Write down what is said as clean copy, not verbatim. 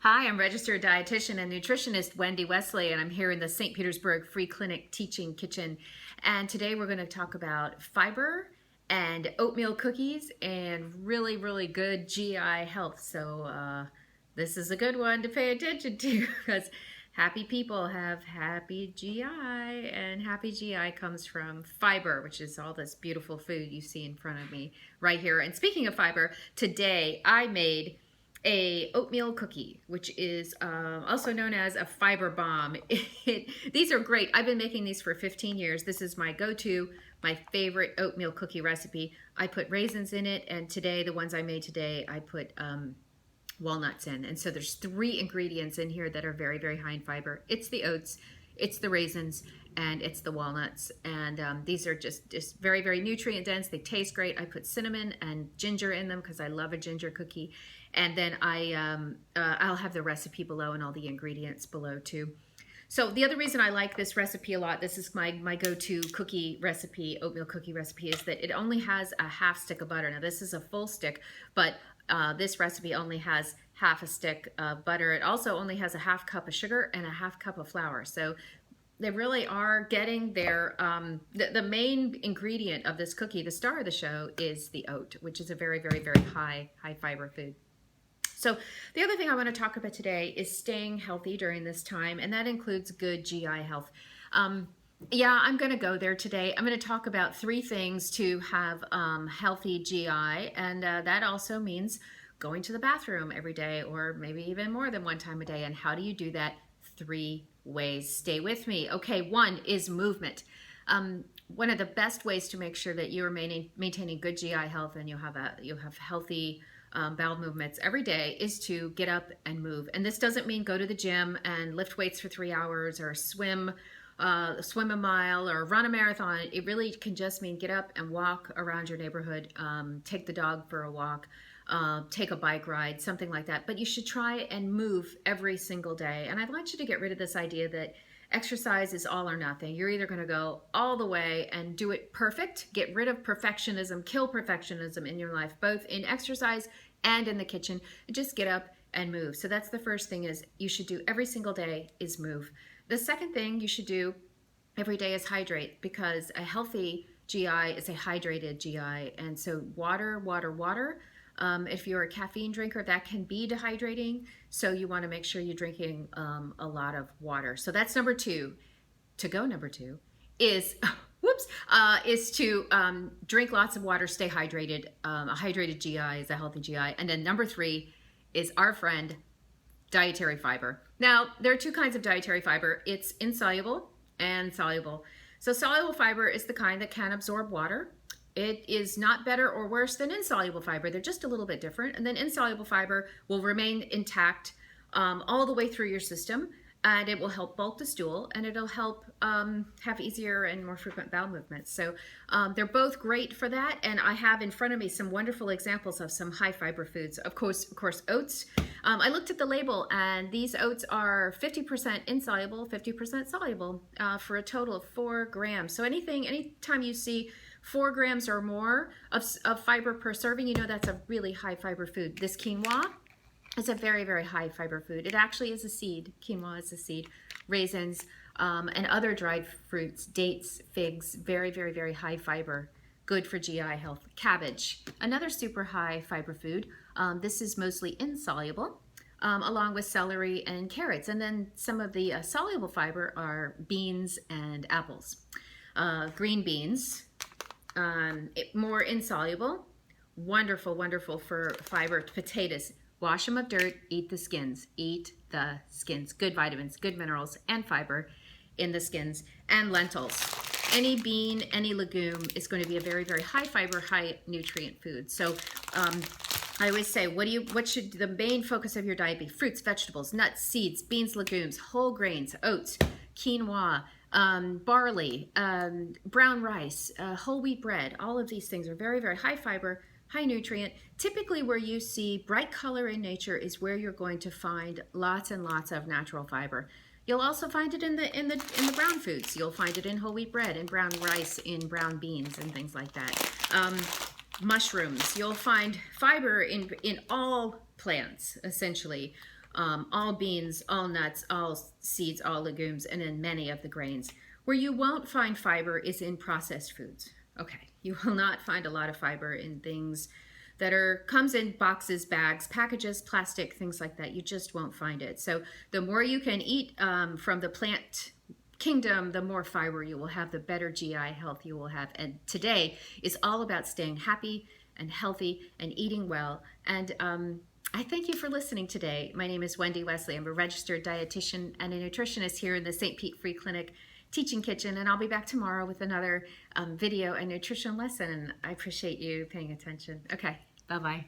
Hi, I'm registered dietitian and nutritionist Wendy Wesley, and I'm here in the St. Petersburg Free Clinic Teaching Kitchen. And today we're going to talk about fiber and oatmeal cookies and really, really good GI health. So this is a good one to pay attention to because happy people have happy GI, and happy GI comes from fiber, which is all this beautiful food you see in front of me right here. And speaking of fiber, today I made a oatmeal cookie, which is also known as a fiber bomb. These are great. I've been making these for 15 years. This is my go-to, my favorite oatmeal cookie recipe. I put raisins in it, and today, the ones I made today, I put walnuts in. And so there's 3 ingredients in here that are very, very high in fiber. It's the oats, it's the raisins, and it's the walnuts. And these are just very, very nutrient dense. They taste great. I put cinnamon and ginger in them because I love a ginger cookie. And then I'll have the recipe below and all the ingredients below too. So the other reason I like this recipe a lot, this is my go-to cookie recipe, oatmeal cookie recipe, is that it only has a half stick of butter. Now this is a full stick, but this recipe only has half a stick of butter. It also only has a half cup of sugar and a half cup of flour. So they really are getting their, the main ingredient of this cookie, the star of the show, is the oat, which is a very, very, very high fiber food. So the other thing I want to talk about today is staying healthy during this time, and that includes good GI health. Yeah, I'm going to go there today. I'm going to talk about 3 things to have healthy GI, and that also means going to the bathroom every day, or maybe even more than one time a day. And how do you do that? 3 ways. Stay with me. Okay, 1 is movement. One of the best ways to make sure that you are maintaining good GI health and you'll have healthy bowel movements every day is to get up and move. And this doesn't mean go to the gym and lift weights for 3 hours or swim a mile or run a marathon. It really can just mean get up and walk around your neighborhood, take the dog for a walk, take a bike ride, something like that. But you should try and move every single day. And I'd like you to get rid of this idea that exercise is all or nothing. You're either going to go all the way and do it perfect, get rid of perfectionism, kill perfectionism in your life, both in exercise and in the kitchen, and just get up and move. So that's the first thing is you should do every single day is move. The second thing you should do every day is hydrate, because a healthy GI is a hydrated GI. And so water, water, water. If you're a caffeine drinker, that can be dehydrating. So you want to make sure you're drinking a lot of water. So that's number 2. To go number 2 is, is to drink lots of water, stay hydrated. A hydrated GI is a healthy GI. And then number 3 is our friend, dietary fiber. Now, there are 2 kinds of dietary fiber. It's insoluble and soluble. So soluble fiber is the kind that can absorb water. It is not better or worse than insoluble fiber. They're just a little bit different. And then insoluble fiber will remain intact all the way through your system, and it will help bulk the stool, and it'll help have easier and more frequent bowel movements. So they're both great for that, and I have in front of me some wonderful examples of some high fiber foods. Of course, oats. I looked at the label, and these oats are 50% insoluble, 50% soluble, for a total of 4 grams. So anytime you see 4 grams or more of fiber per serving, you know that's a really high fiber food. This quinoa is a very, very high fiber food. It actually is a seed. Quinoa is a seed. Raisins and other dried fruits, dates, figs, very, very, very high fiber, good for GI health. Cabbage, another super high fiber food. This is mostly insoluble, along with celery and carrots. And then some of the soluble fiber are beans and apples. Green beans, more insoluble, wonderful, wonderful for fiber. Potatoes, wash them of dirt, eat the skins. Eat the skins. Good vitamins, good minerals, and fiber in the skins. And lentils. Any bean, any legume is going to be a very, very high fiber, high nutrient food. So I always say, what should the main focus of your diet be? Fruits, vegetables, nuts, seeds, beans, legumes, whole grains, oats, quinoa, barley, brown rice, whole wheat bread. All of these things are very, very high fiber, high nutrient. Typically where you see bright color in nature is where you're going to find lots and lots of natural fiber. You'll also find it in the brown foods. You'll find it in whole wheat bread, in brown rice, in brown beans, and things like that. Mushrooms. You'll find fiber in all plants, essentially. all beans, all nuts, all seeds, all legumes, and in many of the grains. Where you won't find fiber is in processed foods. Okay, you will not find a lot of fiber in things that comes in boxes, bags, packages, plastic, things like that. You just won't find it. So the more you can eat from the plant kingdom, the more fiber you will have, the better GI health you will have. And today is all about staying happy and healthy and eating well. And I thank you for listening today. My name is Wendy Wesley. I'm a registered dietitian and a nutritionist here in the St. Pete Free Clinic Teaching Kitchen, and I'll be back tomorrow with another video and nutrition lesson. And I appreciate you paying attention. Okay, bye-bye.